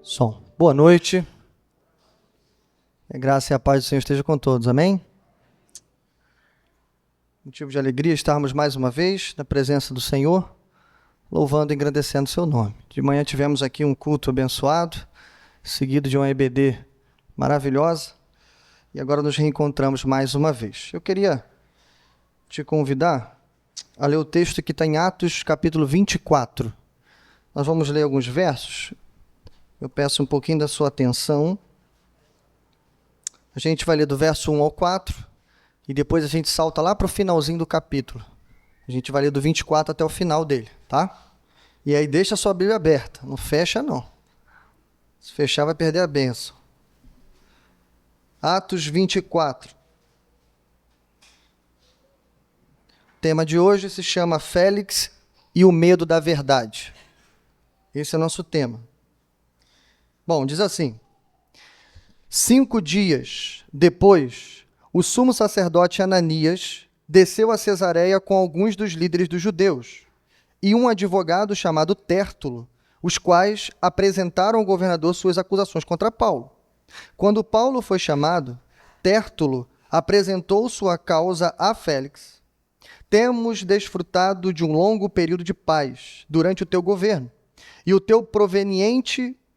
Som. Boa noite. A graça e a paz do Senhor esteja com todos. Amém? Motivo de alegria estarmos mais uma vez na presença do Senhor, louvando e engrandecendo o seu nome. De manhã tivemos aqui um culto abençoado, seguido de uma EBD maravilhosa, e agora nos reencontramos mais uma vez. Eu queria te convidar a ler o texto que está em Atos, capítulo 24. Nós vamos ler alguns versos. Eu peço um pouquinho da sua atenção. A gente vai ler do verso 1 ao 4, e depois a gente salta lá para o finalzinho do capítulo. A gente vai ler do 24 até o final dele, tá? E aí deixa a sua Bíblia aberta, não fecha não. Se fechar vai perder a bênção. Atos 24. O tema de hoje se chama Félix e o medo da verdade. Esse é o nosso tema. Bom, diz assim: 5 dias depois, o sumo sacerdote Ananias desceu a Cesareia com alguns dos líderes dos judeus e um advogado chamado Tértulo, os quais apresentaram ao governador suas acusações contra Paulo. Quando Paulo foi chamado, Tértulo apresentou sua causa a Félix. Temos desfrutado de um longo período de paz durante o teu governo, e o teu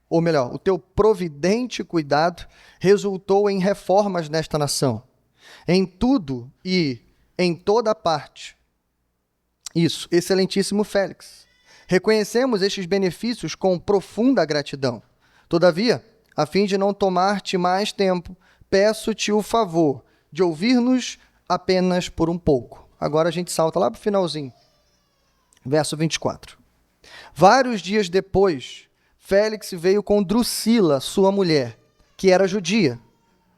o teu providente cuidado resultou em reformas nesta nação, em tudo e em toda parte. Isso, excelentíssimo Félix. Reconhecemos estes benefícios com profunda gratidão. Todavia, a fim de não tomar-te mais tempo, peço-te o favor de ouvir-nos apenas por um pouco. Agora a gente salta lá para o finalzinho, verso 24. Vários dias depois, Félix veio com Drusila, sua mulher, que era judia.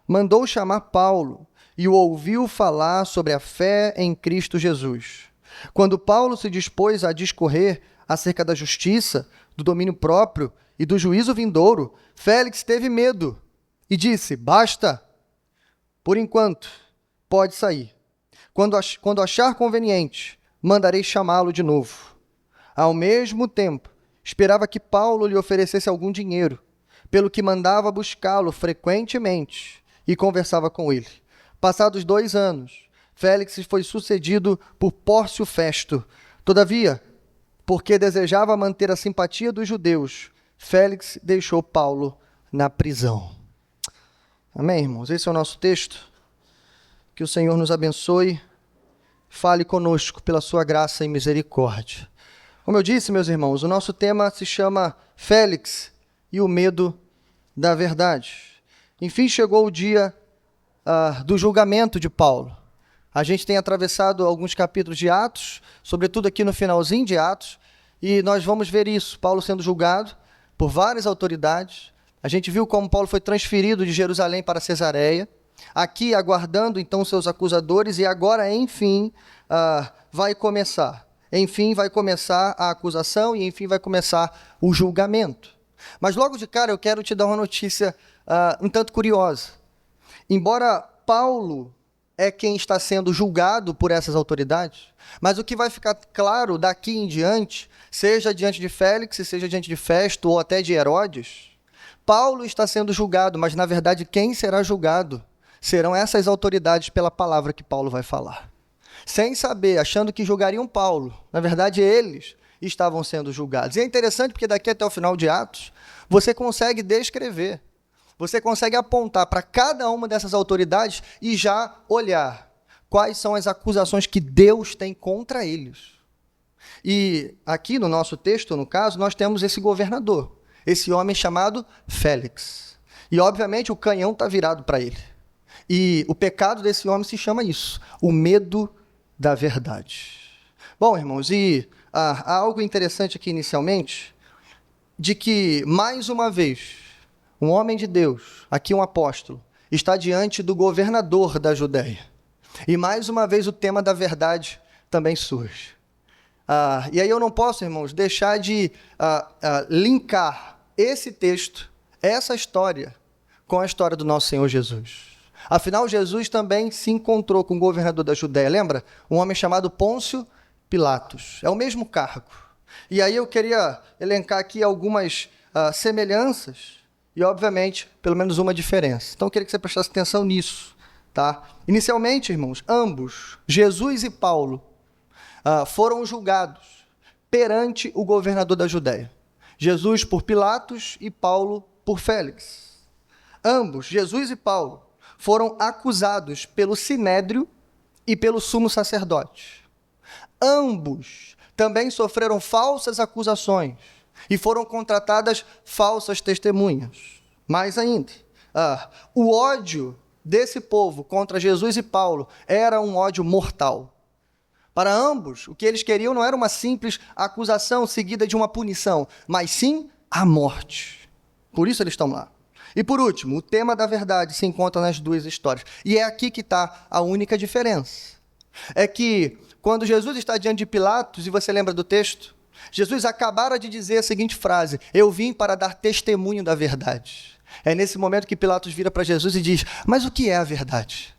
Mandou chamar Paulo e o ouviu falar sobre a fé em Cristo Jesus. Quando Paulo se dispôs a discorrer acerca da justiça, do domínio próprio e do juízo vindouro, Félix teve medo e disse: basta, por enquanto, pode sair. Quando achar conveniente, mandarei chamá-lo de novo. Ao mesmo tempo, esperava que Paulo lhe oferecesse algum dinheiro, pelo que mandava buscá-lo frequentemente e conversava com ele. Passados 2 anos, Félix foi sucedido por Pórcio Festo. Todavia, porque desejava manter a simpatia dos judeus, Félix deixou Paulo na prisão. Amém, irmãos? Esse é o nosso texto. Que o Senhor nos abençoe, fale conosco pela sua graça e misericórdia. Como eu disse, meus irmãos, o nosso tema se chama Félix e o medo da verdade. Enfim, chegou o dia do julgamento de Paulo. A gente tem atravessado alguns capítulos de Atos, sobretudo aqui no finalzinho de Atos, e nós vamos ver isso, Paulo sendo julgado por várias autoridades. A gente viu como Paulo foi transferido de Jerusalém para Cesareia, aqui aguardando então seus acusadores, e agora, enfim, vai começar. Enfim, vai começar a acusação e, enfim, vai começar o julgamento. Mas logo de cara eu quero te dar uma notícia um tanto curiosa. Embora Paulo é quem está sendo julgado por essas autoridades, mas o que vai ficar claro daqui em diante, seja diante de Félix, seja diante de Festo ou até de Herodes, Paulo está sendo julgado, mas na verdade quem será julgado serão essas autoridades pela palavra que Paulo vai falar. Sem saber, achando que julgariam Paulo. Na verdade, eles estavam sendo julgados. E é interessante porque daqui até o final de Atos, você consegue descrever, você consegue apontar para cada uma dessas autoridades e já olhar quais são as acusações que Deus tem contra eles. E aqui no nosso texto, no caso, nós temos esse governador, esse homem chamado Félix. E, obviamente, o canhão está virado para ele. E o pecado desse homem se chama isso, o medo da verdade. Bom, irmãos, e há algo interessante aqui inicialmente, de que, mais uma vez, um homem de Deus, aqui um apóstolo, está diante do governador da Judéia. E, mais uma vez, o tema da verdade também surge. E aí eu não posso, irmãos, deixar de linkar esse texto, essa história, com a história do nosso Senhor Jesus. Afinal, Jesus também se encontrou com o governador da Judéia, lembra? Um homem chamado Pôncio Pilatos. É o mesmo cargo. E aí eu queria elencar aqui algumas semelhanças e, obviamente, pelo menos uma diferença. Então, eu queria que você prestasse atenção nisso. Tá? Inicialmente, irmãos, ambos, Jesus e Paulo, foram julgados perante o governador da Judéia. Jesus por Pilatos e Paulo por Félix. Ambos, Jesus e Paulo, foram acusados pelo Sinédrio e pelo sumo sacerdote. Ambos também sofreram falsas acusações e foram contratadas falsas testemunhas. Mais ainda, o ódio desse povo contra Jesus e Paulo era um ódio mortal. Para ambos, o que eles queriam não era uma simples acusação seguida de uma punição, mas sim a morte. Por isso eles estão lá. E por último, o tema da verdade se encontra nas duas histórias. E é aqui que está a única diferença. É que quando Jesus está diante de Pilatos, e você lembra do texto, Jesus acabara de dizer a seguinte frase: eu vim para dar testemunho da verdade. É nesse momento que Pilatos vira para Jesus e diz: mas o que é a verdade?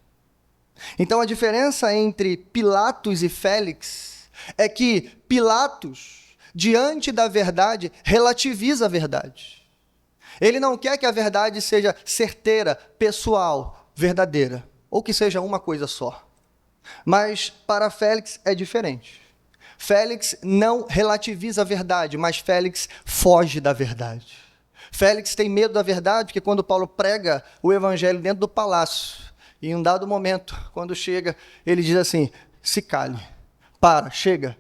Então a diferença entre Pilatos e Félix é que Pilatos, diante da verdade, relativiza a verdade. Ele não quer que a verdade seja certeira, pessoal, verdadeira, ou que seja uma coisa só. Mas para Félix é diferente. Félix não relativiza a verdade, mas Félix foge da verdade. Félix tem medo da verdade, porque quando Paulo prega o evangelho dentro do palácio, e em um dado momento, quando chega, ele diz assim: se cale, chega,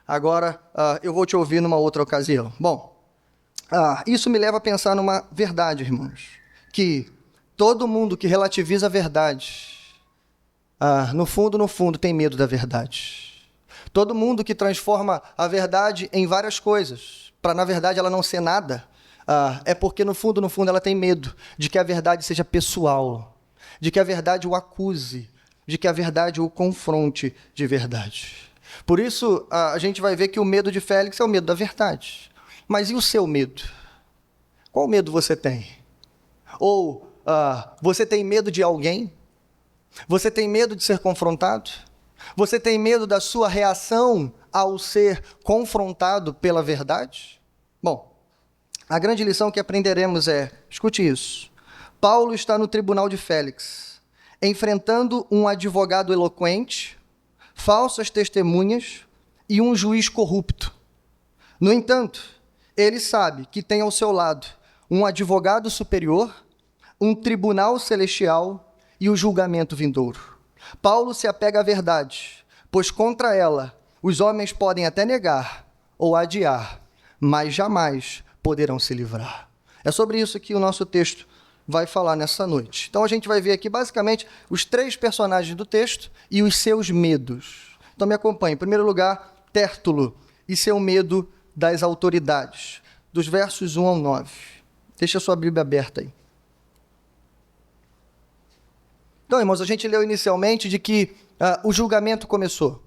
agora eu vou te ouvir numa outra ocasião. Bom, isso me leva a pensar numa verdade, irmãos, que todo mundo que relativiza a verdade, no fundo, tem medo da verdade. Todo mundo que transforma a verdade em várias coisas, para na verdade ela não ser nada, é porque no fundo ela tem medo de que a verdade seja pessoal, de que a verdade o acuse, de que a verdade o confronte de verdade. Por isso, a gente vai ver que o medo de Félix é o medo da verdade. Mas e o seu medo? Qual medo você tem? Ou você tem medo de alguém? Você tem medo de ser confrontado? Você tem medo da sua reação ao ser confrontado pela verdade? Bom, a grande lição que aprenderemos escute isso. Paulo está no tribunal de Félix, enfrentando um advogado eloquente, falsas testemunhas e um juiz corrupto. No entanto, ele sabe que tem ao seu lado um advogado superior, um tribunal celestial e o julgamento vindouro. Paulo se apega à verdade, pois contra ela os homens podem até negar ou adiar, mas jamais poderão se livrar. É sobre isso que o nosso texto vai falar nessa noite. Então a gente vai ver aqui basicamente os três personagens do texto e os seus medos. Então me acompanhe. Em primeiro lugar, Tértulo e seu medo das autoridades, dos versos 1 ao 9. Deixa a sua Bíblia aberta aí. Então, irmãos, a gente leu inicialmente de que o julgamento começou.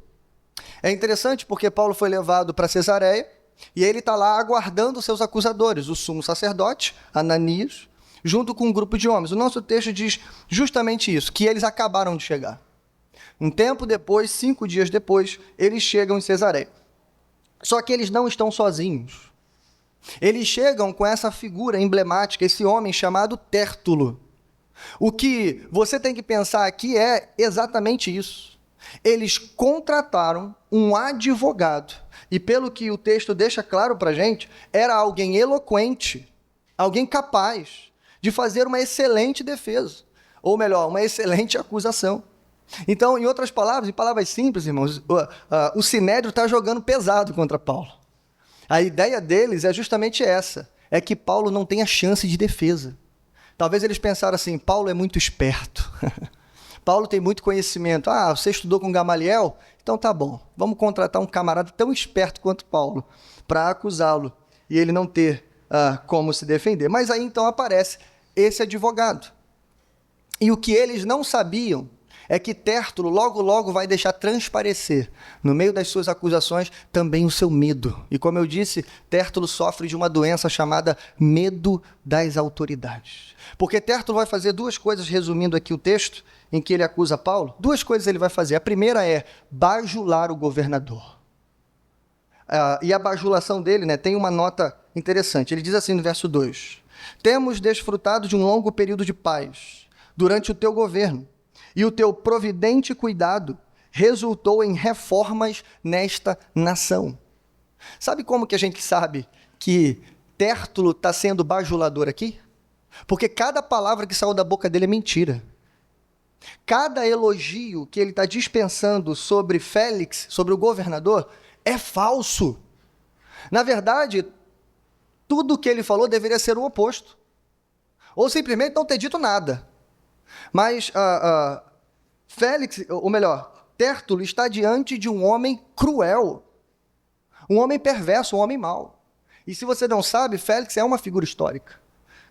É interessante porque Paulo foi levado para Cesareia e ele está lá aguardando seus acusadores, o sumo sacerdote, Ananias, junto com um grupo de homens. O nosso texto diz justamente isso, que eles acabaram de chegar. Um tempo depois, 5 dias depois, eles chegam em Cesareia. Só que eles não estão sozinhos. Eles chegam com essa figura emblemática, esse homem chamado Tértulo. O que você tem que pensar aqui é exatamente isso. Eles contrataram um advogado, e pelo que o texto deixa claro para a gente, era alguém eloquente, alguém capaz de fazer uma excelente defesa, ou melhor, uma excelente acusação. Então, em outras palavras, em palavras simples, irmãos, o Sinédrio está jogando pesado contra Paulo. A ideia deles é justamente essa, é que Paulo não tenha chance de defesa. Talvez eles pensaram assim: Paulo é muito esperto, Paulo tem muito conhecimento. Você estudou com Gamaliel? Então tá bom, vamos contratar um camarada tão esperto quanto Paulo para acusá-lo e ele não ter como se defender. Mas aí então aparece esse advogado. E o que eles não sabiam é que Tértulo logo vai deixar transparecer, no meio das suas acusações, também o seu medo. E como eu disse, Tértulo sofre de uma doença chamada medo das autoridades. Porque Tértulo vai fazer duas coisas, resumindo aqui o texto, em que ele acusa Paulo. Duas coisas ele vai fazer. A primeira é bajular o governador. E a bajulação dele, tem uma nota interessante. Ele diz assim no verso 2: temos desfrutado de um longo período de paz durante o teu governo, e o teu providente cuidado resultou em reformas nesta nação. Sabe como que a gente sabe que Tértulo está sendo bajulador aqui? Porque cada palavra que saiu da boca dele é mentira. Cada elogio que ele está dispensando sobre Félix, sobre o governador, é falso. Na verdade, tudo o que ele falou deveria ser o oposto. Ou simplesmente não ter dito nada. Mas Félix, ou melhor, Tértulo está diante de um homem cruel, um homem perverso, um homem mau. E se você não sabe, Félix é uma figura histórica.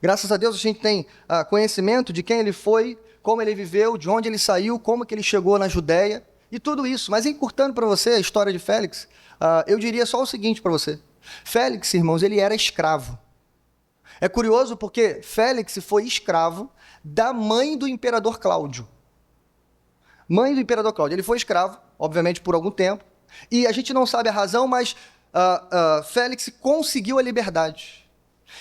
Graças a Deus a gente tem conhecimento de quem ele foi, como ele viveu, de onde ele saiu, como que ele chegou na Judéia, e tudo isso. Mas encurtando para você a história de Félix, eu diria só o seguinte para você. Félix, irmãos, ele era escravo. É curioso porque Félix foi escravo da mãe do imperador Cláudio. Mãe do imperador Cláudio. Ele foi escravo, obviamente, por algum tempo, e a gente não sabe a razão, mas Félix conseguiu a liberdade.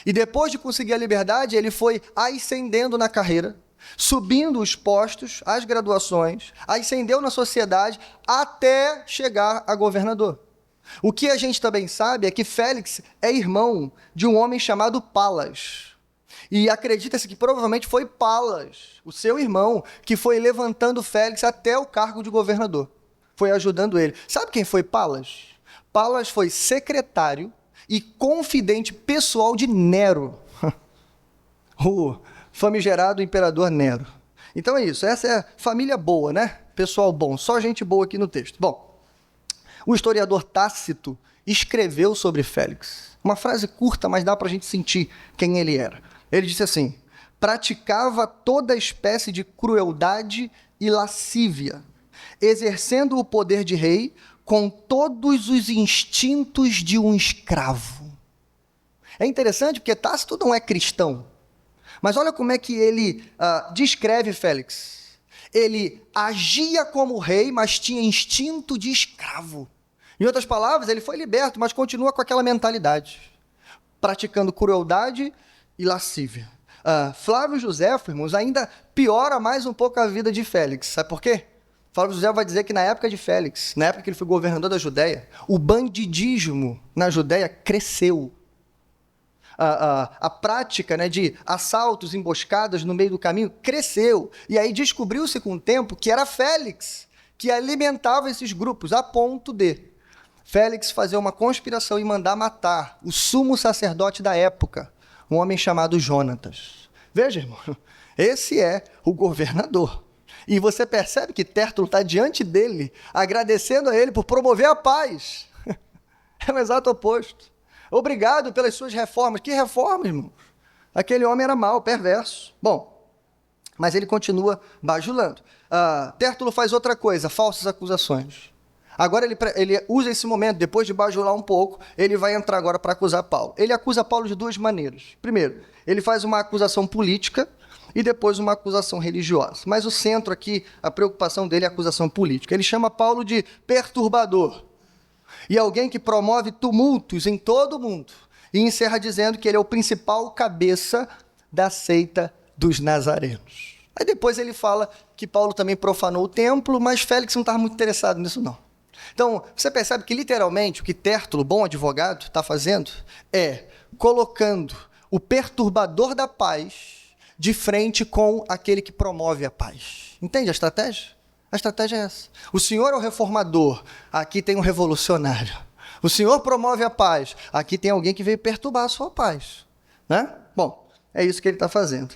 E depois de conseguir a liberdade, ele foi ascendendo na carreira, subindo os postos, as graduações, ascendeu na sociedade até chegar a governador. O que a gente também sabe é que Félix é irmão de um homem chamado Palas. E acredita-se que provavelmente foi Palas, o seu irmão, que foi levantando Félix até o cargo de governador. Foi ajudando ele. Sabe quem foi Palas? Palas foi secretário e confidente pessoal de Nero, o famigerado imperador Nero. Então é isso, essa é família boa, né? Pessoal bom, só gente boa aqui no texto. Bom, o historiador Tácito escreveu sobre Félix. Uma frase curta, mas dá para a gente sentir quem ele era. Ele disse assim: praticava toda espécie de crueldade e lascívia, exercendo o poder de rei com todos os instintos de um escravo. É interessante porque Tácito não é cristão, mas olha como é que ele descreve Félix. Ele agia como rei, mas tinha instinto de escravo. Em outras palavras, ele foi liberto, mas continua com aquela mentalidade, praticando crueldade e lascívia. Flávio Joséfo, irmãos, ainda piora mais um pouco a vida de Félix. Sabe por quê? Flávio Joséfo vai dizer que na época de Félix, na época que ele foi governador da Judéia, o bandidismo na Judéia cresceu. A prática, né, de assaltos, emboscadas no meio do caminho cresceu. E aí descobriu-se com o tempo que era Félix que alimentava esses grupos, a ponto de Félix fazer uma conspiração e mandar matar o sumo sacerdote da época, um homem chamado Jonatas. Veja, irmão, esse é o governador. E você percebe que Tértulo está diante dele, agradecendo a ele por promover a paz. É o exato oposto. Obrigado pelas suas reformas. Que reformas, irmãos? Aquele homem era mau, perverso. Bom, mas ele continua bajulando. Tértulo faz outra coisa, falsas acusações. Agora ele usa esse momento, depois de bajular um pouco, ele vai entrar agora para acusar Paulo. Ele acusa Paulo de duas maneiras. Primeiro, ele faz uma acusação política e depois uma acusação religiosa. Mas o centro aqui, a preocupação dele é a acusação política. Ele chama Paulo de perturbador e alguém que promove tumultos em todo o mundo. E encerra dizendo que ele é o principal cabeça da seita dos nazarenos. Aí depois ele fala que Paulo também profanou o templo, mas Félix não estava muito interessado nisso não. Então, você percebe que literalmente o que Tértulo, bom advogado, está fazendo é colocando o perturbador da paz de frente com aquele que promove a paz. Entende a estratégia? A estratégia é essa. O senhor é o reformador, aqui tem um revolucionário. O senhor promove a paz, aqui tem alguém que veio perturbar a sua paz. Né? Bom, é isso que ele está fazendo.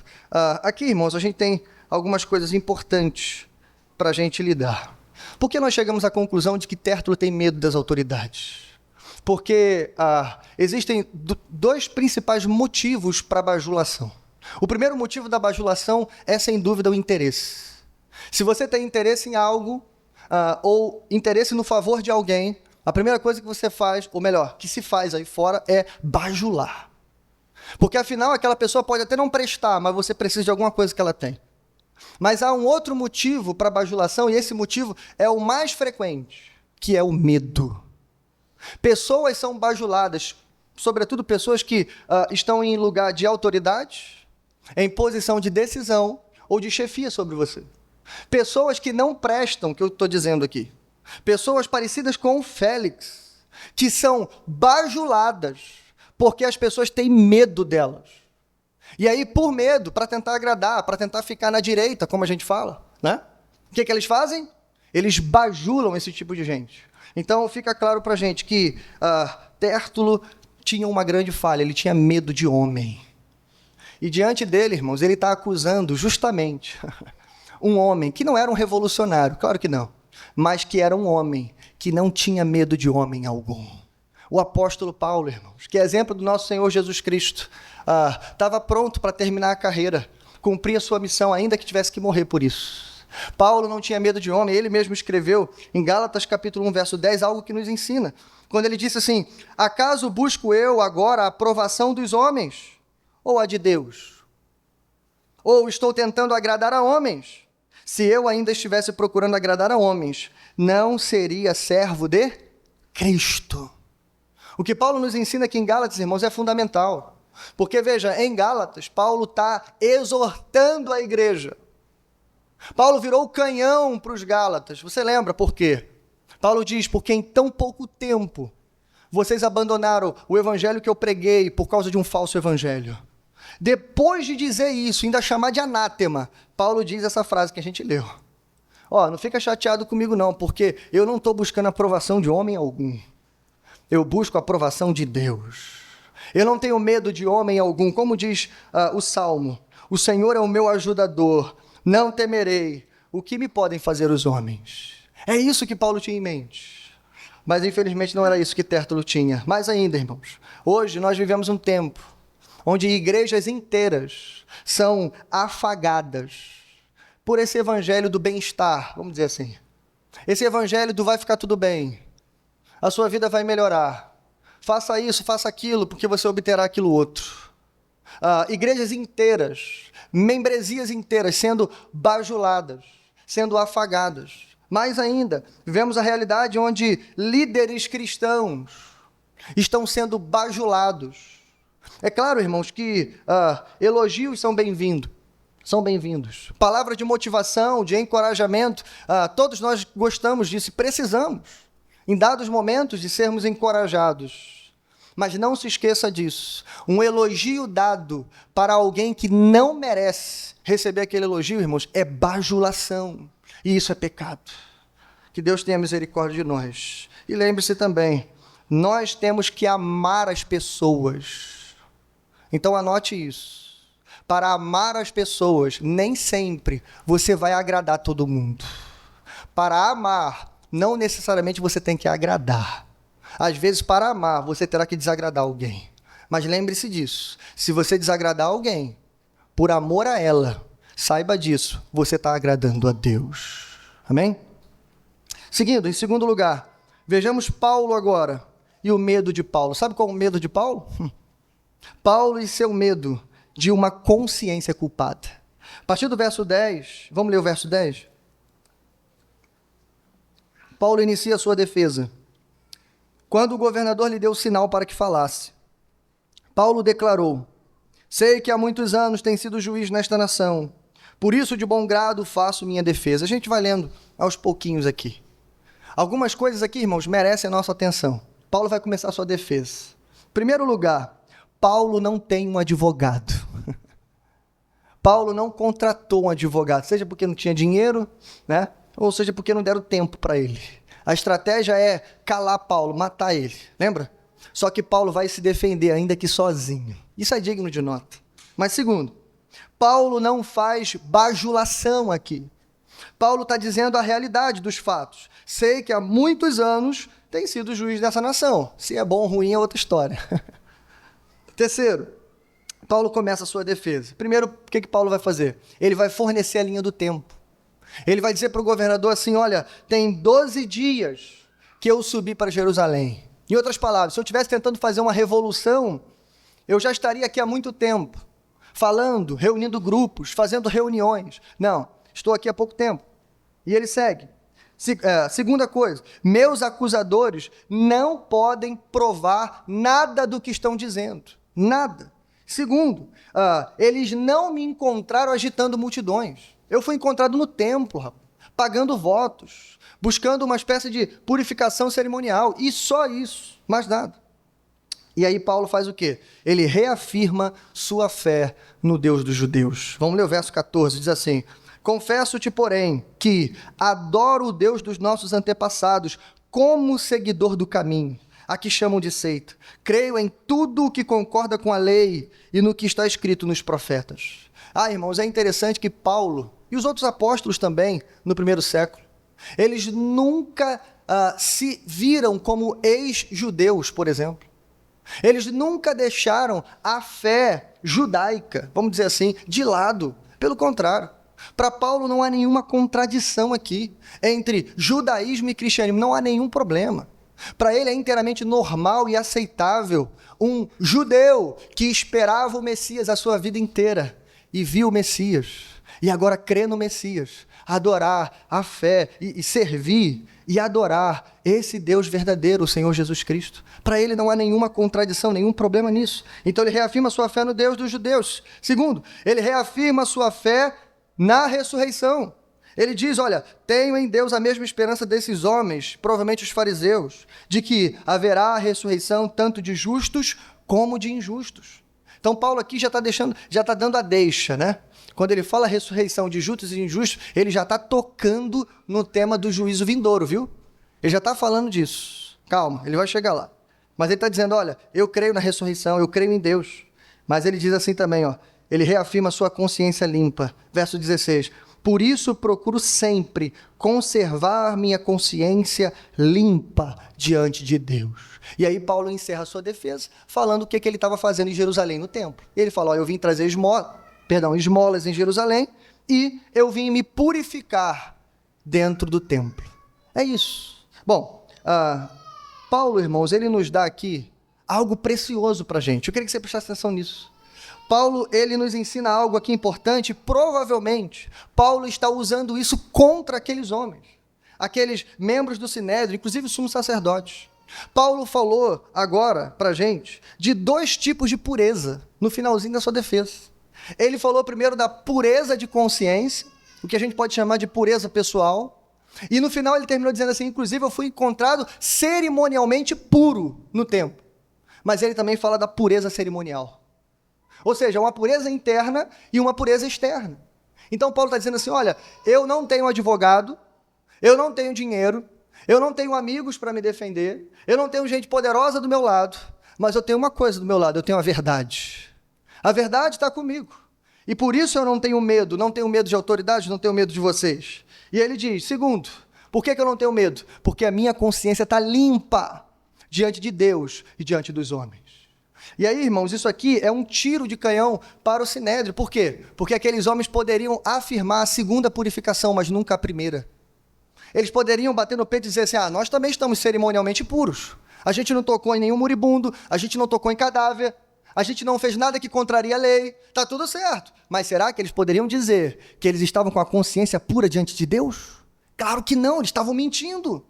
Aqui, irmãos, a gente tem algumas coisas importantes para a gente lidar. Por que nós chegamos à conclusão de que Tértulo tem medo das autoridades? Porque existem dois principais motivos para a bajulação. O primeiro motivo da bajulação é, sem dúvida, o interesse. Se você tem interesse em algo, ou interesse no favor de alguém, a primeira coisa que você faz, ou melhor, que se faz aí fora, é bajular. Porque, afinal, aquela pessoa pode até não prestar, mas você precisa de alguma coisa que ela tem. Mas há um outro motivo para a bajulação, e esse motivo é o mais frequente, que é o medo. Pessoas são bajuladas sobretudo pessoas que estão em lugar de autoridade, em posição de decisão ou de chefia sobre você. Pessoas que não prestam, que eu estou dizendo aqui. Pessoas parecidas com o Félix, que são bajuladas, porque as pessoas têm medo delas. E aí, por medo, para tentar agradar, para tentar ficar na direita, como a gente fala, né? O que eles fazem? Eles bajulam esse tipo de gente. Então, fica claro para a gente que Tértulo tinha uma grande falha, ele tinha medo de homem. E diante dele, irmãos, ele está acusando justamente um homem que não era um revolucionário, claro que não, mas que era um homem que não tinha medo de homem algum. O apóstolo Paulo, irmãos, que é exemplo do nosso Senhor Jesus Cristo, estava pronto para terminar a carreira, cumprir a sua missão, ainda que tivesse que morrer por isso. Paulo não tinha medo de homem, ele mesmo escreveu em Gálatas capítulo 1, verso 10, algo que nos ensina, quando ele disse assim: acaso busco eu agora a aprovação dos homens, ou a de Deus? Ou estou tentando agradar a homens? Se eu ainda estivesse procurando agradar a homens, não seria servo de Cristo. O que Paulo nos ensina aqui em Gálatas, irmãos, é fundamental. Porque, veja, em Gálatas, Paulo está exortando a igreja. Paulo virou o canhão para os Gálatas. Você lembra por quê? Paulo diz, porque em tão pouco tempo vocês abandonaram o evangelho que eu preguei por causa de um falso evangelho. Depois de dizer isso, ainda chamar de anátema, Paulo diz essa frase que a gente leu. Não fica chateado comigo não, porque eu não estou buscando a aprovação de homem algum. Eu busco a aprovação de Deus. Eu não tenho medo de homem algum, como diz o Salmo. O Senhor é o meu ajudador, não temerei. O que me podem fazer os homens? É isso que Paulo tinha em mente. Mas infelizmente não era isso que Tértulo tinha. Mais ainda, irmãos, hoje nós vivemos um tempo onde igrejas inteiras são afagadas por esse evangelho do bem-estar, vamos dizer assim. Esse evangelho do vai ficar tudo bem. A sua vida vai melhorar. Faça isso, faça aquilo, porque você obterá aquilo outro. Igrejas inteiras, membresias inteiras sendo bajuladas, sendo afagadas. Mais ainda, vivemos a realidade onde líderes cristãos estão sendo bajulados. É claro, irmãos, que elogios são bem-vindos. São bem-vindos. Palavra de motivação, de encorajamento, todos nós gostamos disso e precisamos, em dados momentos, de sermos encorajados. Mas não se esqueça disso. Um elogio dado para alguém que não merece receber aquele elogio, irmãos, é bajulação. E isso é pecado. Que Deus tenha misericórdia de nós. E lembre-se também, nós temos que amar as pessoas. Então anote isso. Para amar as pessoas, nem sempre você vai agradar todo mundo. Para amar, não necessariamente você tem que agradar. Às vezes, para amar, você terá que desagradar alguém. Mas lembre-se disso. Se você desagradar alguém, por amor a ela, saiba disso, você está agradando a Deus. Amém? Seguindo, em segundo lugar, vejamos Paulo agora e o medo de Paulo. Sabe qual é o medo de Paulo? Paulo e seu medo de uma consciência culpada. A partir do verso 10, vamos ler o verso 10? Paulo inicia a sua defesa. Quando o governador lhe deu sinal para que falasse, Paulo declarou: sei que há muitos anos tem sido juiz nesta nação, por isso de bom grado faço minha defesa. A gente vai lendo aos pouquinhos aqui. Algumas coisas aqui, irmãos, merecem a nossa atenção. Paulo vai começar a sua defesa. Em primeiro lugar, Paulo não tem um advogado. Paulo não contratou um advogado, seja porque não tinha dinheiro, né? Ou seja porque não deram tempo para ele. A estratégia é calar Paulo, matar ele, lembra? Só que Paulo vai se defender, ainda que sozinho. Isso é digno de nota. Mas segundo, Paulo não faz bajulação aqui. Paulo está dizendo a realidade dos fatos. Sei que há muitos anos tem sido juiz dessa nação. Se é bom ou ruim é outra história. Terceiro, Paulo começa a sua defesa. Primeiro, o que Paulo vai fazer? Ele vai fornecer a linha do tempo. Ele vai dizer para o governador assim: olha, tem 12 dias que eu subi para Jerusalém. Em outras palavras, se eu estivesse tentando fazer uma revolução, eu já estaria aqui há muito tempo, falando, reunindo grupos, fazendo reuniões. Não, estou aqui há pouco tempo. E ele segue. Segunda coisa, meus acusadores não podem provar nada do que estão dizendo. Nada. Segundo, eles não me encontraram agitando multidões. Eu fui encontrado no templo, pagando votos, buscando uma espécie de purificação cerimonial. E só isso, mais nada. E aí Paulo faz o quê? Ele reafirma sua fé no Deus dos judeus. Vamos ler o verso 14, diz assim: confesso-te, porém, que adoro o Deus dos nossos antepassados como seguidor do caminho, a que chamam de seita. Creio em tudo o que concorda com a lei e no que está escrito nos profetas. Irmãos, é interessante que Paulo e os outros apóstolos também, no primeiro século, eles nunca se viram como ex-judeus, por exemplo. Eles nunca deixaram a fé judaica, vamos dizer assim, de lado. Pelo contrário, para Paulo não há nenhuma contradição aqui entre judaísmo e cristianismo, não há nenhum problema. Para ele é inteiramente normal e aceitável um judeu que esperava o Messias a sua vida inteira e viu o Messias e agora crê no Messias, adorar a fé e servir e adorar esse Deus verdadeiro, o Senhor Jesus Cristo. Para ele não há nenhuma contradição, nenhum problema nisso. Então ele reafirma sua fé no Deus dos judeus. Segundo, ele reafirma sua fé na ressurreição. Ele diz, olha, tenho em Deus a mesma esperança desses homens, provavelmente os fariseus, de que haverá a ressurreição tanto de justos como de injustos. Então Paulo aqui já está dando a deixa, né? Quando ele fala ressurreição de justos e injustos, ele já está tocando no tema do juízo vindouro, viu? Ele já está falando disso. Calma, ele vai chegar lá. Mas ele está dizendo, olha, eu creio na ressurreição, eu creio em Deus. Mas ele diz assim também, ele reafirma sua consciência limpa. Verso 16, por isso procuro sempre conservar minha consciência limpa diante de Deus. E aí Paulo encerra a sua defesa, falando o que ele estava fazendo em Jerusalém, no templo. E ele fala, eu vim trazer esmolas em Jerusalém, e eu vim me purificar dentro do templo. É isso. Bom, Paulo, irmãos, ele nos dá aqui algo precioso para a gente. Eu queria que você prestasse atenção nisso. Paulo, ele nos ensina algo aqui importante. Provavelmente, Paulo está usando isso contra aqueles homens, aqueles membros do Sinédrio, inclusive os sumos sacerdotes. Paulo falou agora para a gente de 2 tipos de pureza no finalzinho da sua defesa. Ele falou primeiro da pureza de consciência, o que a gente pode chamar de pureza pessoal, e no final ele terminou dizendo assim, inclusive eu fui encontrado cerimonialmente puro no templo. Mas ele também fala da pureza cerimonial. Ou seja, uma pureza interna e uma pureza externa. Então Paulo está dizendo assim, olha, eu não tenho advogado, eu não tenho dinheiro, eu não tenho amigos para me defender, eu não tenho gente poderosa do meu lado, mas eu tenho uma coisa do meu lado, eu tenho a verdade. A verdade está comigo. E por isso eu não tenho medo de autoridade, não tenho medo de vocês. E ele diz, segundo, por que eu não tenho medo? Porque a minha consciência está limpa diante de Deus e diante dos homens. E aí, irmãos, isso aqui é um tiro de canhão para o Sinédrio. Por quê? Porque aqueles homens poderiam afirmar a segunda purificação, mas nunca a primeira. Eles poderiam bater no peito e dizer assim, nós também estamos cerimonialmente puros. A gente não tocou em nenhum moribundo, a gente não tocou em cadáver, a gente não fez nada que contraria a lei, está tudo certo. Mas será que eles poderiam dizer que eles estavam com a consciência pura diante de Deus? Claro que não, eles estavam mentindo.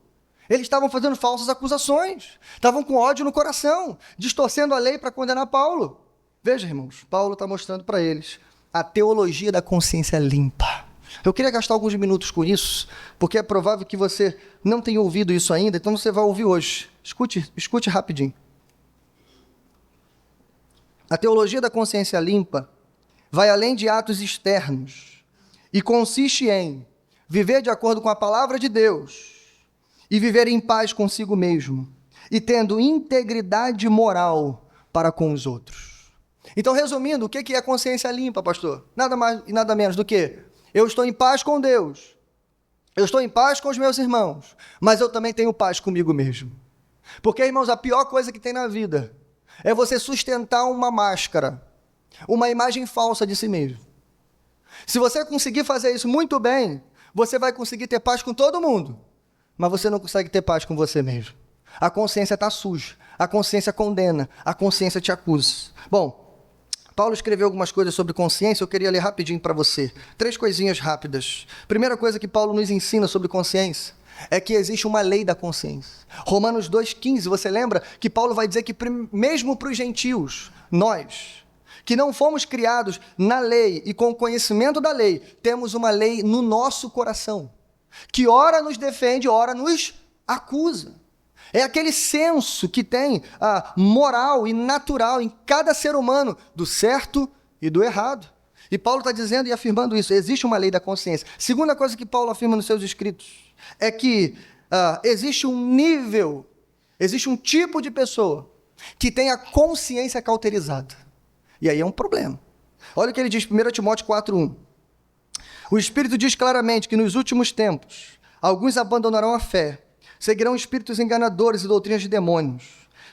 Eles estavam fazendo falsas acusações, estavam com ódio no coração, distorcendo a lei para condenar Paulo. Veja, irmãos, Paulo está mostrando para eles a teologia da consciência limpa. Eu queria gastar alguns minutos com isso, porque é provável que você não tenha ouvido isso ainda, então você vai ouvir hoje. Escute rapidinho. A teologia da consciência limpa vai além de atos externos e consiste em viver de acordo com a palavra de Deus e viver em paz consigo mesmo e tendo integridade moral para com os outros. Então, resumindo, o que é consciência limpa, pastor? Nada mais e nada menos do que eu estou em paz com Deus, eu estou em paz com os meus irmãos, mas eu também tenho paz comigo mesmo. Porque, irmãos, a pior coisa que tem na vida é você sustentar uma máscara, uma imagem falsa de si mesmo. Se você conseguir fazer isso muito bem, você vai conseguir ter paz com todo mundo, mas você não consegue ter paz com você mesmo. A consciência está suja, a consciência condena, a consciência te acusa. Bom, Paulo escreveu algumas coisas sobre consciência, eu queria ler rapidinho para você. 3 coisinhas rápidas. Primeira coisa que Paulo nos ensina sobre consciência é que existe uma lei da consciência. Romanos 2,15, você lembra que Paulo vai dizer que mesmo para os gentios, nós, que não fomos criados na lei e com o conhecimento da lei, temos uma lei no nosso coração, que ora nos defende, ora nos acusa. É aquele senso que tem a moral e natural em cada ser humano, do certo e do errado. E Paulo está dizendo e afirmando isso, existe uma lei da consciência. Segunda coisa que Paulo afirma nos seus escritos, é que existe um nível, existe um tipo de pessoa que tem a consciência cauterizada. E aí é um problema. Olha o que ele diz, 1 Timóteo 4,1. O Espírito diz claramente que nos últimos tempos, alguns abandonarão a fé, seguirão espíritos enganadores e doutrinas de demônios.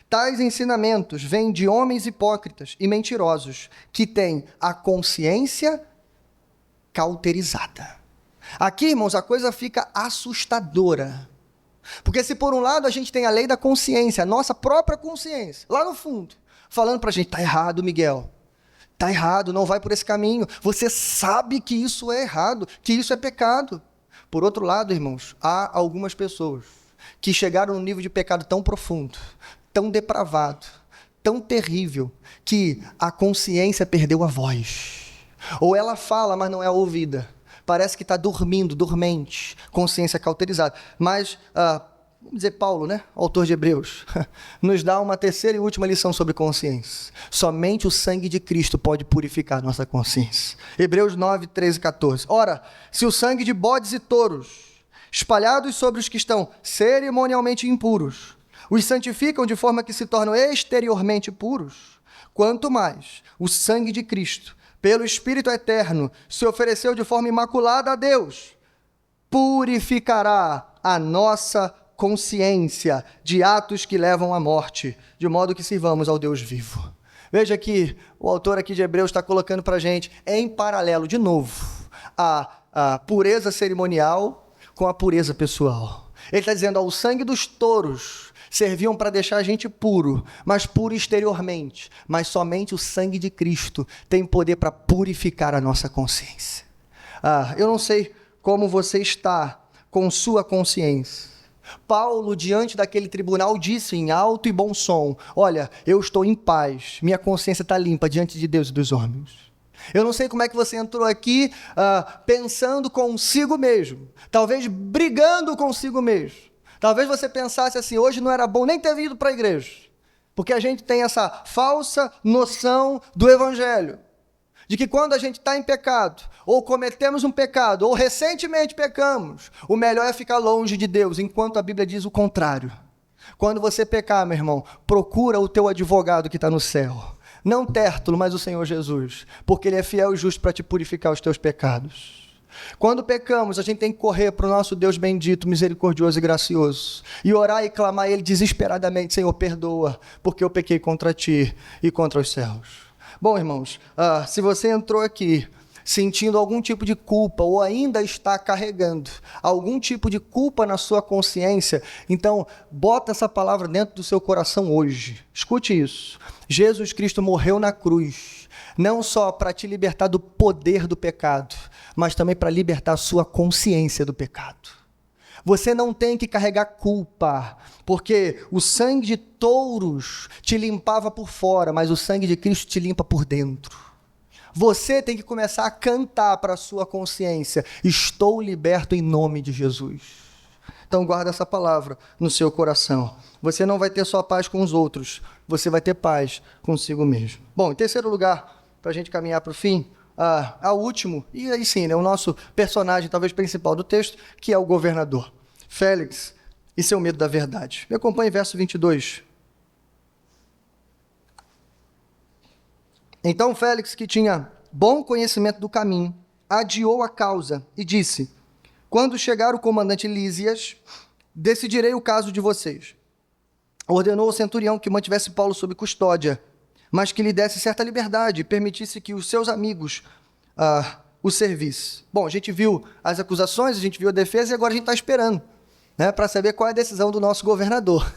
Tais ensinamentos vêm de homens hipócritas e mentirosos, que têm a consciência cauterizada. Aqui, irmãos, a coisa fica assustadora. Porque se por um lado a gente tem a lei da consciência, a nossa própria consciência, lá no fundo, falando pra gente, tá errado, Miguel. Tá errado, não vai por esse caminho. Você sabe que isso é errado, que isso é pecado. Por outro lado, irmãos, há algumas pessoas que chegaram num nível de pecado tão profundo, tão depravado, tão terrível, que a consciência perdeu a voz. Ou ela fala, mas não é ouvida. Parece que está dormindo, dormente, consciência cauterizada. Mas, vamos dizer, Paulo, né, autor de Hebreus, nos dá uma terceira e última lição sobre consciência. Somente o sangue de Cristo pode purificar nossa consciência. Hebreus 9, 13 e 14. Ora, se o sangue de bodes e touros, espalhados sobre os que estão cerimonialmente impuros, os santificam de forma que se tornam exteriormente puros, quanto mais o sangue de Cristo, pelo Espírito eterno, se ofereceu de forma imaculada a Deus, purificará a nossa consciência de atos que levam à morte, de modo que sirvamos ao Deus vivo. Veja que o autor aqui de Hebreus está colocando para a gente, em paralelo, de novo, a pureza cerimonial com a pureza pessoal. Ele está dizendo, o sangue dos touros serviam para deixar a gente puro, mas puro exteriormente. Mas somente o sangue de Cristo tem poder para purificar a nossa consciência. Eu não sei como você está com sua consciência. Paulo, diante daquele tribunal, disse em alto e bom som, olha, eu estou em paz, minha consciência está limpa diante de Deus e dos homens. Eu não sei como é que você entrou aqui pensando consigo mesmo, talvez brigando consigo mesmo. Talvez você pensasse assim, hoje não era bom nem ter vindo para a igreja, porque a gente tem essa falsa noção do evangelho, de que quando a gente está em pecado, ou cometemos um pecado, ou recentemente pecamos, o melhor é ficar longe de Deus, enquanto a Bíblia diz o contrário. Quando você pecar, meu irmão, procura o teu advogado que está no céu. Não Tértulo, mas o Senhor Jesus, porque Ele é fiel e justo para te purificar os teus pecados. Quando pecamos, a gente tem que correr para o nosso Deus bendito, misericordioso e gracioso, e orar e clamar a Ele desesperadamente, Senhor, perdoa, porque eu pequei contra Ti e contra os céus. Bom, irmãos, se você entrou aqui sentindo algum tipo de culpa ou ainda está carregando algum tipo de culpa na sua consciência, então bota essa palavra dentro do seu coração hoje. Escute isso. Jesus Cristo morreu na cruz, não só para te libertar do poder do pecado, mas também para libertar a sua consciência do pecado. Você não tem que carregar culpa, porque o sangue de touros te limpava por fora, mas o sangue de Cristo te limpa por dentro. Você tem que começar a cantar para a sua consciência, estou liberto em nome de Jesus. Então guarda essa palavra no seu coração. Você não vai ter só paz com os outros, você vai ter paz consigo mesmo. Bom, em terceiro lugar, para a gente caminhar para o fim, ao último, e aí sim, né, o nosso personagem talvez principal do texto, que é o governador, Félix, e seu medo da verdade. Me acompanhe verso 22. Então Félix, que tinha bom conhecimento do caminho, adiou a causa e disse, quando chegar o comandante Lísias, decidirei o caso de vocês. Ordenou ao centurião que mantivesse Paulo sob custódia, mas que lhe desse certa liberdade e permitisse que os seus amigos o servissem. Bom, a gente viu as acusações, a gente viu a defesa e agora a gente está esperando, né, para saber qual é a decisão do nosso governador.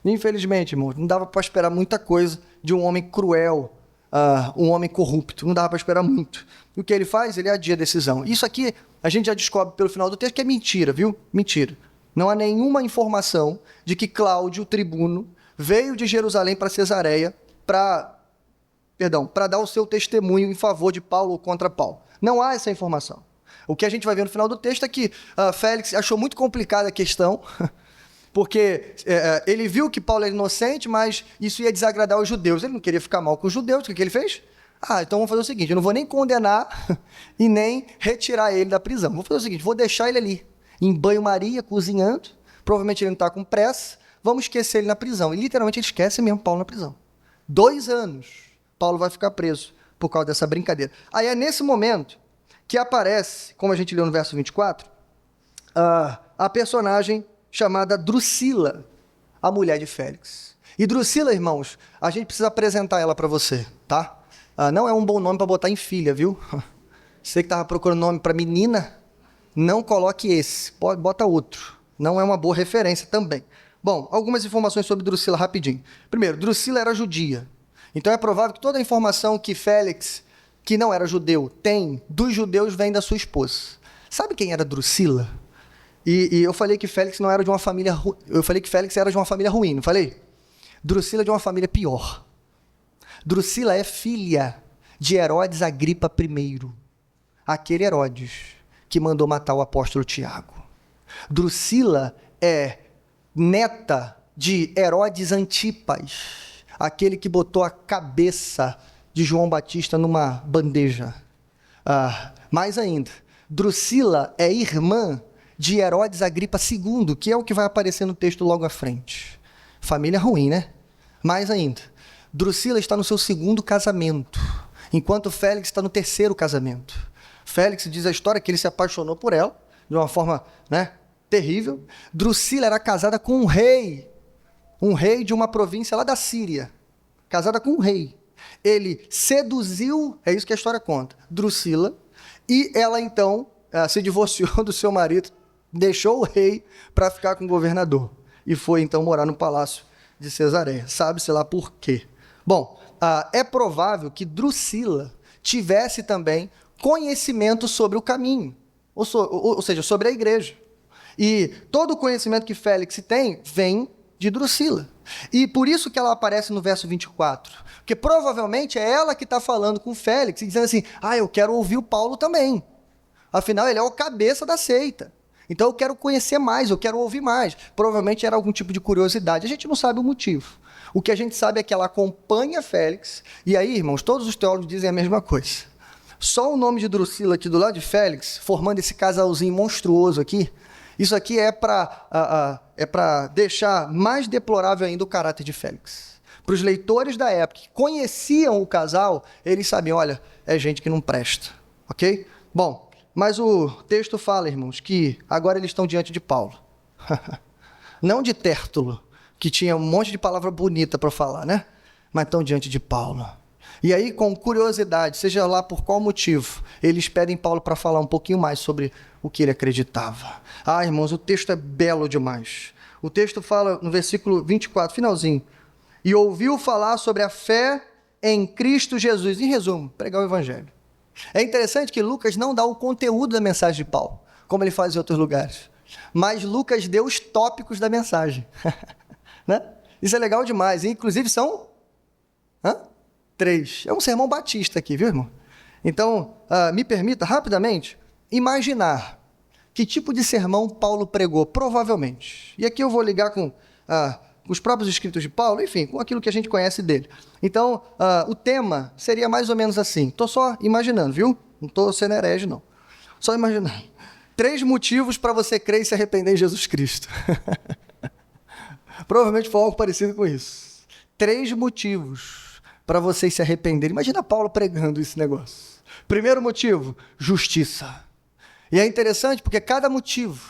Infelizmente, irmão, não dava para esperar muita coisa de um homem cruel, um homem corrupto, não dava para esperar muito. E o que ele faz? Ele adia a decisão. Isso aqui a gente já descobre pelo final do texto que é mentira, viu? Mentira. Não há nenhuma informação de que Cláudio, tribuno, veio de Jerusalém para Cesareia para dar o seu testemunho em favor de Paulo ou contra Paulo. Não há essa informação. O que a gente vai ver no final do texto é que Félix achou muito complicada a questão, porque ele viu que Paulo era inocente, mas isso ia desagradar os judeus. Ele não queria ficar mal com os judeus. O que ele fez? Então vamos fazer o seguinte, eu não vou nem condenar e nem retirar ele da prisão. Vou fazer o seguinte, vou deixar ele ali, em banho-maria, cozinhando. Provavelmente ele não está com pressa. Vamos esquecer ele na prisão. E literalmente ele esquece mesmo Paulo na prisão. 2 anos, Paulo vai ficar preso por causa dessa brincadeira. Aí é nesse momento que aparece, como a gente leu no verso 24, a personagem chamada Drusila, a mulher de Félix. E Drusila, irmãos, a gente precisa apresentar ela para você, tá? Não é um bom nome para botar em filha, viu? Você que estava procurando nome para menina, não coloque esse, bota outro. Não é uma boa referência também. Bom, algumas informações sobre Drusila rapidinho. Primeiro, Drusila era judia. Então é provável que toda a informação que Félix, que não era judeu, tem dos judeus vem da sua esposa. Sabe quem era Drusila? E eu falei que Félix não era de uma família eu falei que Félix era de uma família ruim, não falei? Drusila é de uma família pior. Drusila é filha de Herodes Agripa I, aquele Herodes que mandou matar o apóstolo Tiago. Drusila é neta de Herodes Antipas, aquele que botou a cabeça de João Batista numa bandeja. Mais ainda, Drusila é irmã de Herodes Agripa II, que é o que vai aparecer no texto logo à frente. Família ruim, né? Mais ainda, Drusila está no seu 2º casamento, enquanto Félix está no 3º casamento. Félix diz a história que ele se apaixonou por ela, de uma forma, terrível. Drusila era casada com um rei de uma província lá da Síria, casada com um rei. Ele seduziu, é isso que a história conta, Drusila, e ela então se divorciou do seu marido, deixou o rei para ficar com o governador, e foi então morar no palácio de Cesareia. Sabe-se lá por quê. Bom, é provável que Drusila tivesse também conhecimento sobre o caminho, ou seja, sobre a igreja. E todo o conhecimento que Félix tem vem de Drusila. E por isso que ela aparece no verso 24. Porque provavelmente é ela que está falando com Félix e dizendo assim, eu quero ouvir o Paulo também. Afinal, ele é o cabeça da seita. Então eu quero conhecer mais, eu quero ouvir mais. Provavelmente era algum tipo de curiosidade. A gente não sabe o motivo. O que a gente sabe é que ela acompanha Félix. E aí, irmãos, todos os teólogos dizem a mesma coisa. Só o nome de Drusila aqui do lado de Félix, formando esse casalzinho monstruoso aqui, isso aqui é para deixar mais deplorável ainda o caráter de Félix. Para os leitores da época que conheciam o casal, eles sabiam, olha, é gente que não presta. Ok? Bom, mas o texto fala, irmãos, que agora eles estão diante de Paulo. Não de Tértulo, que tinha um monte de palavra bonita para falar, né? Mas estão diante de Paulo. E aí, com curiosidade, seja lá por qual motivo, eles pedem Paulo para falar um pouquinho mais sobre o que ele acreditava. Irmãos, o texto é belo demais. O texto fala no versículo 24, finalzinho. E ouviu falar sobre a fé em Cristo Jesus. Em resumo, pregar o evangelho. É interessante que Lucas não dá o conteúdo da mensagem de Paulo, como ele faz em outros lugares. Mas Lucas deu os tópicos da mensagem. Né? Isso é legal demais. E, inclusive são 3. É um sermão batista aqui, viu, irmão? Então, me permita rapidamente imaginar que tipo de sermão Paulo pregou, provavelmente. E aqui eu vou ligar com os próprios escritos de Paulo, enfim, com aquilo que a gente conhece dele. Então, o tema seria mais ou menos assim. Estou só imaginando, viu? Não estou sendo herege, não. Só imaginando. 3 motivos para você crer e se arrepender em Jesus Cristo. Provavelmente foi algo parecido com isso. 3 motivos para vocês se arrependerem. Imagina Paulo pregando esse negócio. Primeiro motivo, justiça. E é interessante porque cada motivo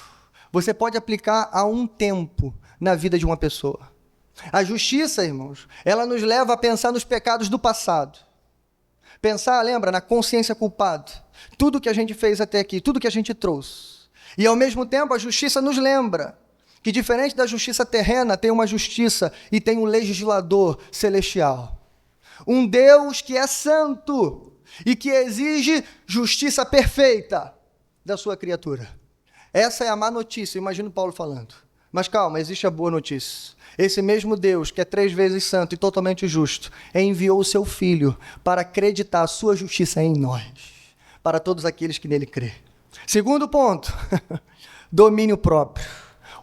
você pode aplicar a um tempo na vida de uma pessoa. A justiça, irmãos, ela nos leva a pensar nos pecados do passado. Pensar, lembra, na consciência culpada. Tudo que a gente fez até aqui, tudo que a gente trouxe. E ao mesmo tempo a justiça nos lembra que diferente da justiça terrena, tem uma justiça e tem um legislador celestial. Um Deus que é santo e que exige justiça perfeita da sua criatura. Essa é a má notícia, imagino Paulo falando. Mas calma, existe a boa notícia. Esse mesmo Deus, que é 3 vezes santo e totalmente justo, enviou o seu Filho para acreditar a sua justiça em nós, para todos aqueles que nele crê. Segundo ponto, domínio próprio.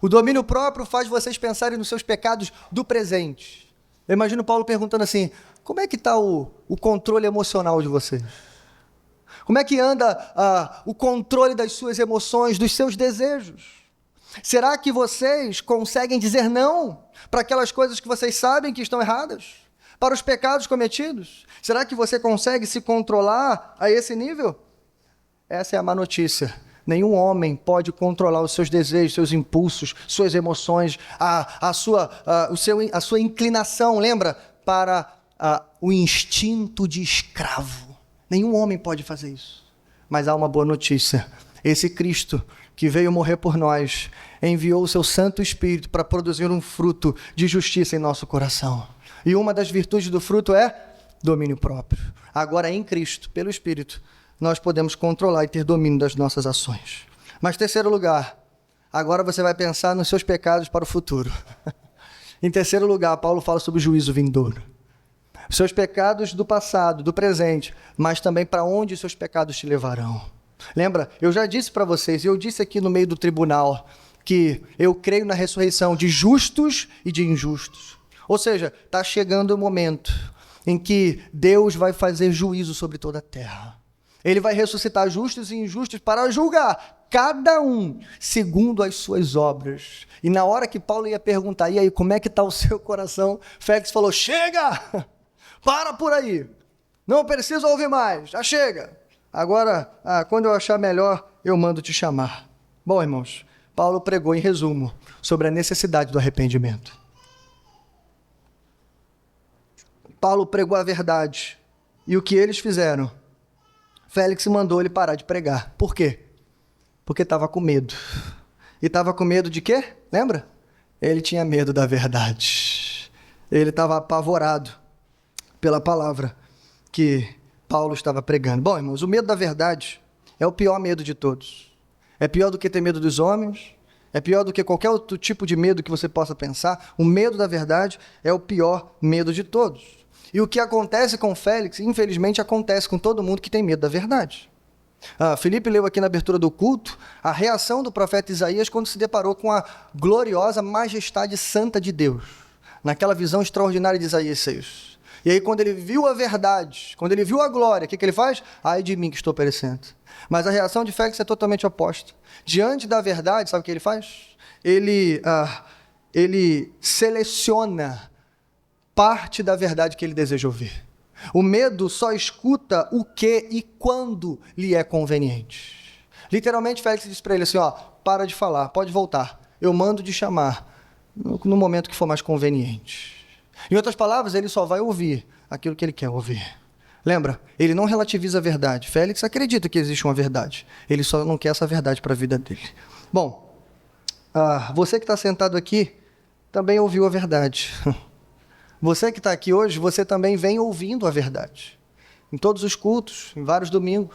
O domínio próprio faz vocês pensarem nos seus pecados do presente. Eu imagino Paulo perguntando assim, como é que está o controle emocional de vocês? Como é que anda o controle das suas emoções, dos seus desejos? Será que vocês conseguem dizer não para aquelas coisas que vocês sabem que estão erradas? Para os pecados cometidos? Será que você consegue se controlar a esse nível? Essa é a má notícia. Nenhum homem pode controlar os seus desejos, seus impulsos, suas emoções, a sua inclinação, lembra? Para o instinto de escravo. Nenhum homem pode fazer isso. Mas há uma boa notícia. Esse Cristo que veio morrer por nós, enviou o seu Santo Espírito para produzir um fruto de justiça em nosso coração. E uma das virtudes do fruto é domínio próprio. Agora, em Cristo, pelo Espírito, nós podemos controlar e ter domínio das nossas ações. Mas, terceiro lugar, agora você vai pensar nos seus pecados para o futuro. Em terceiro lugar, Paulo fala sobre o juízo vindouro. Os seus pecados do passado, do presente, mas também para onde os seus pecados te levarão. Lembra? Eu já disse para vocês, e eu disse aqui no meio do tribunal, que eu creio na ressurreição de justos e de injustos. Ou seja, está chegando o momento em que Deus vai fazer juízo sobre toda a terra. Ele vai ressuscitar justos e injustos para julgar cada um segundo as suas obras. E na hora que Paulo ia perguntar, e aí, como é que está o seu coração? Félix falou, chega! Para por aí! Não preciso ouvir mais, já chega! Agora, quando eu achar melhor, eu mando te chamar. Bom, irmãos, Paulo pregou em resumo sobre a necessidade do arrependimento. Paulo pregou a verdade. E o que eles fizeram? Félix mandou ele parar de pregar. Por quê? Porque estava com medo. E estava com medo de quê? Lembra? Ele tinha medo da verdade. Ele estava apavorado pela palavra que Paulo estava pregando. Bom, irmãos, o medo da verdade é o pior medo de todos. É pior do que ter medo dos homens, é pior do que qualquer outro tipo de medo que você possa pensar. O medo da verdade é o pior medo de todos. E o que acontece com Félix, infelizmente, acontece com todo mundo que tem medo da verdade. Felipe leu aqui na abertura do culto a reação do profeta Isaías quando se deparou com a gloriosa majestade santa de Deus, naquela visão extraordinária de Isaías 6. E aí, quando ele viu a verdade, quando ele viu a glória, o que ele faz? Ai de mim que estou perecendo. Mas a reação de Félix é totalmente oposta. Diante da verdade, sabe o que ele faz? Ele seleciona parte da verdade que ele deseja ouvir. O medo só escuta o que e quando lhe é conveniente. Literalmente, Félix disse para ele assim, para de falar, pode voltar. Eu mando te chamar no momento que for mais conveniente. Em outras palavras, ele só vai ouvir aquilo que ele quer ouvir. Lembra? Ele não relativiza a verdade. Félix acredita que existe uma verdade. Ele só não quer essa verdade para a vida dele. Bom, você que está sentado aqui também ouviu a verdade. Você que está aqui hoje, você também vem ouvindo a verdade. Em todos os cultos, em vários domingos,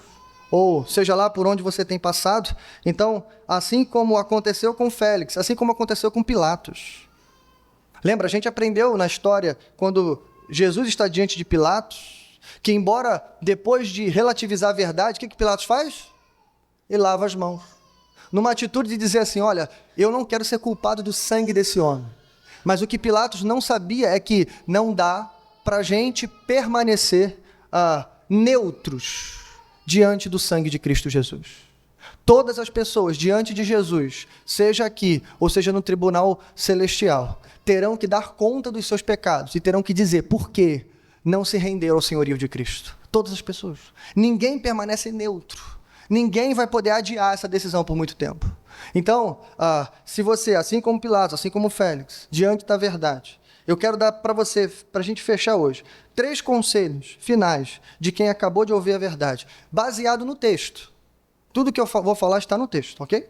ou seja lá por onde você tem passado. Então, assim como aconteceu com Félix, assim como aconteceu com Pilatos. Lembra, a gente aprendeu na história, quando Jesus está diante de Pilatos, que embora depois de relativizar a verdade, o que Pilatos faz? Ele lava as mãos. Numa atitude de dizer assim, olha, eu não quero ser culpado do sangue desse homem. Mas o que Pilatos não sabia é que não dá para a gente permanecer neutros diante do sangue de Cristo Jesus. Todas as pessoas diante de Jesus, seja aqui ou seja no tribunal celestial, terão que dar conta dos seus pecados e terão que dizer por que não se renderam ao senhorio de Cristo. Todas as pessoas. Ninguém permanece neutro. Ninguém vai poder adiar essa decisão por muito tempo. Então, se você, assim como Pilatos, assim como Félix, diante da verdade, eu quero dar para você, para a gente fechar hoje, 3 conselhos finais de quem acabou de ouvir a verdade, baseado no texto. Tudo que eu vou falar está no texto, ok?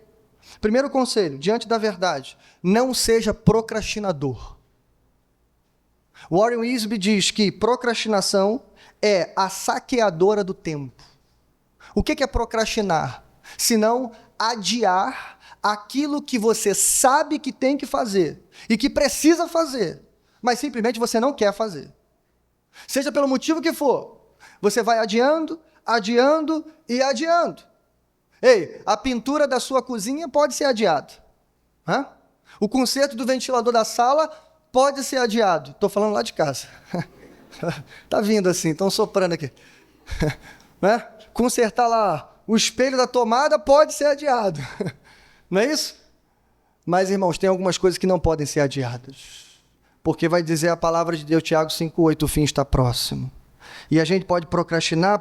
Primeiro conselho, diante da verdade, não seja procrastinador. Warren Wiersbe diz que procrastinação é a saqueadora do tempo. O que é procrastinar? Senão adiar aquilo que você sabe que tem que fazer e que precisa fazer, mas simplesmente você não quer fazer. Seja pelo motivo que for, você vai adiando, adiando e adiando. Ei, a pintura da sua cozinha pode ser adiada. Hã? O conserto do ventilador da sala pode ser adiado. Estou falando lá de casa. Tá vindo assim, estão soprando aqui. Né? Consertar lá o espelho da tomada pode ser adiado. Não é isso? Mas, irmãos, tem algumas coisas que não podem ser adiadas. Porque vai dizer a palavra de Deus, Tiago 5,8, o fim está próximo. E a gente pode procrastinar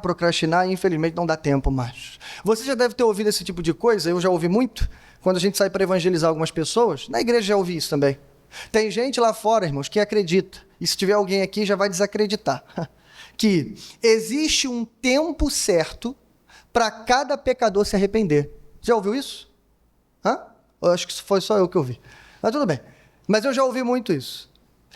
e infelizmente não dá tempo mais. Você já deve ter ouvido esse tipo de coisa, eu já ouvi muito, quando a gente sai para evangelizar algumas pessoas. Na igreja já ouvi isso também. Tem gente lá fora, irmãos, que acredita, e se tiver alguém aqui já vai desacreditar, que existe um tempo certo para cada pecador se arrepender. Já ouviu isso? Hã? Eu acho que foi só eu que ouvi. Mas tudo bem. Mas eu já ouvi muito isso.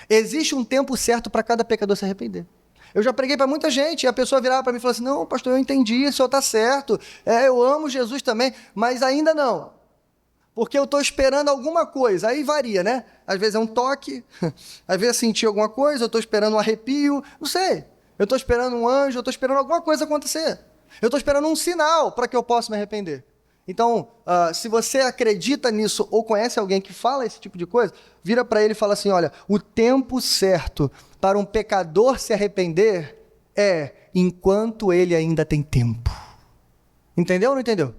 Existe um tempo certo para cada pecador se arrepender. Eu já preguei para muita gente, e a pessoa virava para mim e falava assim, não, pastor, eu entendi, o senhor está certo, eu amo Jesus também, mas ainda não, porque eu estou esperando alguma coisa, aí varia, né? Às vezes é um toque, às vezes é sentir alguma coisa, eu estou esperando um arrepio, não sei, eu estou esperando um anjo, eu estou esperando alguma coisa acontecer, eu estou esperando um sinal para que eu possa me arrepender. Então, se você acredita nisso ou conhece alguém que fala esse tipo de coisa, vira para ele e fala assim, olha, o tempo certo para um pecador se arrepender é enquanto ele ainda tem tempo. Entendeu ou não entendeu?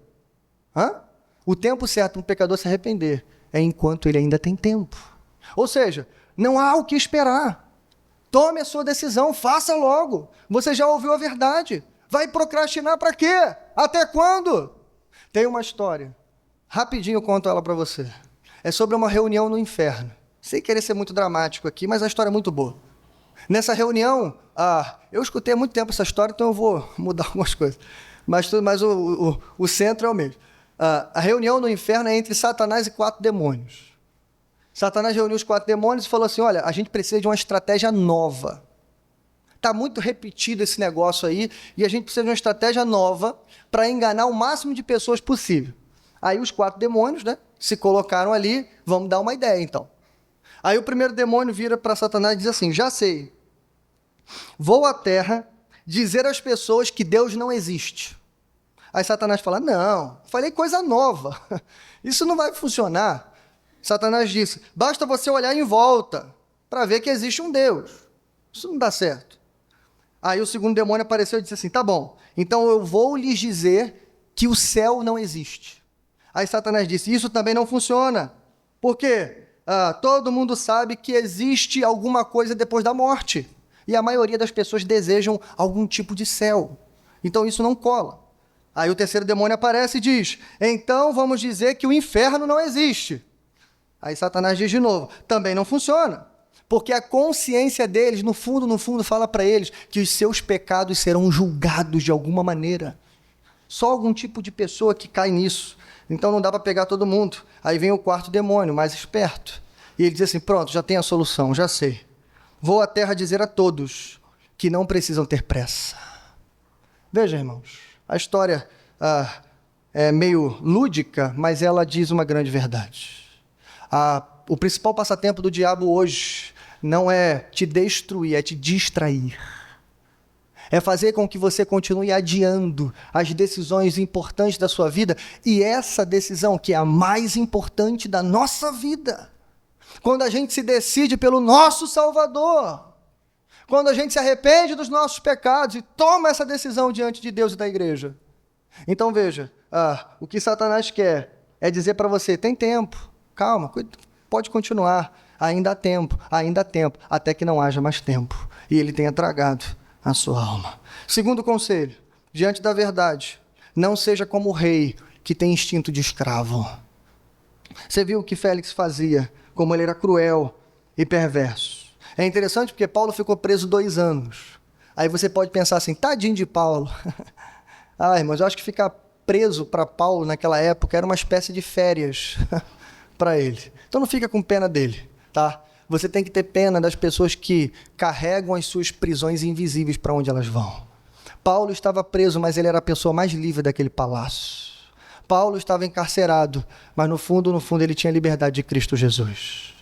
Hã? O tempo certo para um pecador se arrepender é enquanto ele ainda tem tempo. Ou seja, não há o que esperar. Tome a sua decisão, faça logo. Você já ouviu a verdade. Vai procrastinar para quê? Até quando? Tem uma história, rapidinho eu conto ela para você. É sobre uma reunião no inferno. Sem querer ser muito dramático aqui, mas a história é muito boa. Nessa reunião, eu escutei há muito tempo essa história, então eu vou mudar algumas coisas. Mas o centro é o mesmo. A reunião no inferno é entre Satanás e 4 demônios. Satanás reuniu os 4 demônios e falou assim, olha, a gente precisa de uma estratégia nova. Está muito repetido esse negócio aí, e a gente precisa de uma estratégia nova para enganar o máximo de pessoas possível. Aí os 4 demônios, né, se colocaram ali, vamos dar uma ideia então. Aí o primeiro demônio vira para Satanás e diz assim, já sei, vou à terra dizer às pessoas que Deus não existe. Aí Satanás fala, não, falei coisa nova, isso não vai funcionar. Satanás disse, basta você olhar em volta para ver que existe um Deus. Isso não dá certo. Aí o segundo demônio apareceu e disse assim, tá bom, então eu vou lhes dizer que o céu não existe. Aí Satanás disse, isso também não funciona. Por quê? Todo mundo sabe que existe alguma coisa depois da morte. E a maioria das pessoas desejam algum tipo de céu. Então isso não cola. Aí o terceiro demônio aparece e diz, então vamos dizer que o inferno não existe. Aí Satanás diz de novo, também não funciona. Porque a consciência deles, no fundo, fala para eles que os seus pecados serão julgados de alguma maneira. Só algum tipo de pessoa que cai nisso. Então não dá para pegar todo mundo. Aí vem o quarto demônio, mais esperto. E ele diz assim, pronto, já tem a solução, já sei. Vou à terra dizer a todos que não precisam ter pressa. Veja, irmãos, a história é meio lúdica, mas ela diz uma grande verdade. O principal passatempo do diabo hoje não é te destruir, é te distrair. É fazer com que você continue adiando as decisões importantes da sua vida, e essa decisão que é a mais importante da nossa vida, quando a gente se decide pelo nosso Salvador, quando a gente se arrepende dos nossos pecados e toma essa decisão diante de Deus e da igreja. Então veja, o que Satanás quer é dizer para você, tem tempo, calma, pode continuar, ainda há tempo, até que não haja mais tempo, e ele tenha tragado a sua alma. Segundo conselho, diante da verdade, não seja como o rei que tem instinto de escravo. Você viu o que Félix fazia, como ele era cruel e perverso. É interessante porque Paulo ficou preso 2 anos. Aí você pode pensar assim, tadinho de Paulo. Irmãos, eu acho que ficar preso para Paulo naquela época era uma espécie de férias para ele. Então não fica com pena dele, tá? Você tem que ter pena das pessoas que carregam as suas prisões invisíveis para onde elas vão. Paulo estava preso, mas ele era a pessoa mais livre daquele palácio. Paulo estava encarcerado, mas no fundo, ele tinha a liberdade de Cristo Jesus.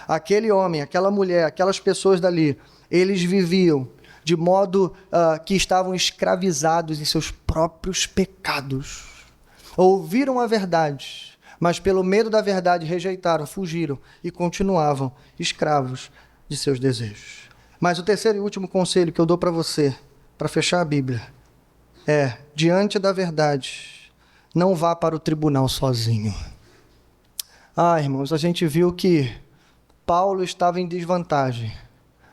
Aquele homem, aquela mulher, aquelas pessoas dali, eles viviam de modo que estavam escravizados em seus próprios pecados. Ouviram a verdade, mas pelo medo da verdade rejeitaram, fugiram e continuavam escravos de seus desejos. Mas o terceiro e último conselho que eu dou para você, para fechar a Bíblia, é: diante da verdade, não vá para o tribunal sozinho. Irmãos, a gente viu que Paulo estava em desvantagem.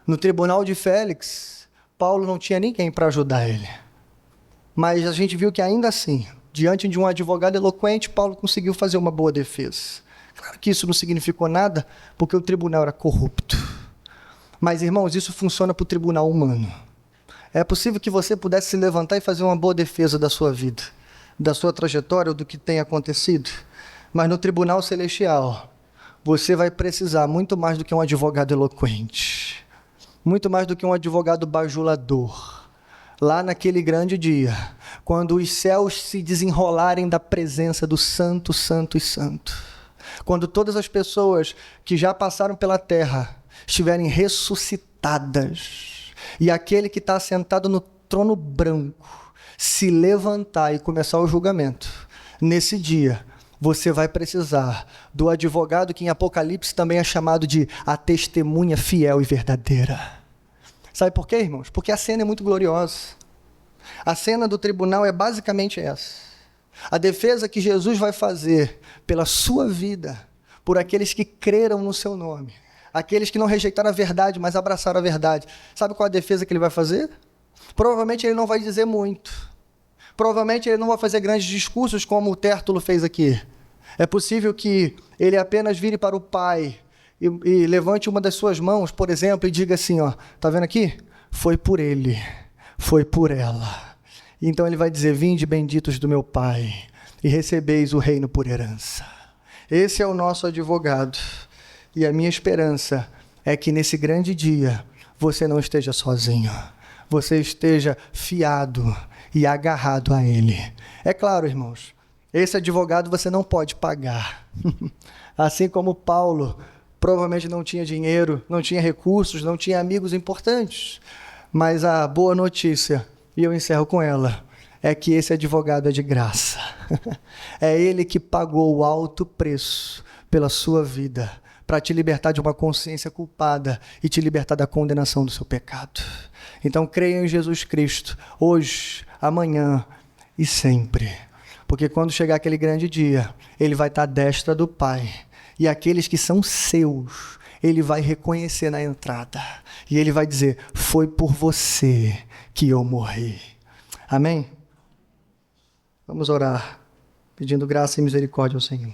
No tribunal de Félix, Paulo não tinha ninguém para ajudar ele. Mas a gente viu que ainda assim, diante de um advogado eloquente, Paulo conseguiu fazer uma boa defesa. Claro que isso não significou nada, porque o tribunal era corrupto. Mas, irmãos, isso funciona para o tribunal humano. É possível que você pudesse se levantar e fazer uma boa defesa da sua vida, da sua trajetória ou do que tem acontecido. Mas no tribunal celestial, você vai precisar muito mais do que um advogado eloquente, muito mais do que um advogado bajulador. Lá naquele grande dia, quando os céus se desenrolarem da presença do Santo, Santo e Santo, quando todas as pessoas que já passaram pela terra estiverem ressuscitadas, e aquele que está sentado no trono branco se levantar e começar o julgamento, nesse dia, você vai precisar do advogado que em Apocalipse também é chamado de a testemunha fiel e verdadeira. Sabe por quê, irmãos? Porque a cena é muito gloriosa. A cena do tribunal é basicamente essa. A defesa que Jesus vai fazer pela sua vida, por aqueles que creram no seu nome, aqueles que não rejeitaram a verdade, mas abraçaram a verdade. Sabe qual é a defesa que ele vai fazer? Provavelmente ele não vai dizer muito. Provavelmente ele não vai fazer grandes discursos como o Tértulo fez aqui. É possível que ele apenas vire para o Pai e levante uma das suas mãos, por exemplo, e diga assim, tá vendo aqui? Foi por ele, foi por ela. Então ele vai dizer: vinde benditos do meu Pai, e recebeis o reino por herança. Esse é o nosso advogado. E a minha esperança é que nesse grande dia você não esteja sozinho. Você esteja fiado e agarrado a ele. É claro, irmãos, esse advogado você não pode pagar. Assim como Paulo provavelmente não tinha dinheiro, não tinha recursos, não tinha amigos importantes. Mas a boa notícia, e eu encerro com ela, é que esse advogado é de graça. É ele que pagou o alto preço pela sua vida, para te libertar de uma consciência culpada e te libertar da condenação do seu pecado. Então creia em Jesus Cristo, hoje, amanhã e sempre. Porque quando chegar aquele grande dia, ele vai estar à destra do Pai. E aqueles que são seus, ele vai reconhecer na entrada. E ele vai dizer: foi por você que eu morri. Amém? Vamos orar, pedindo graça e misericórdia ao Senhor.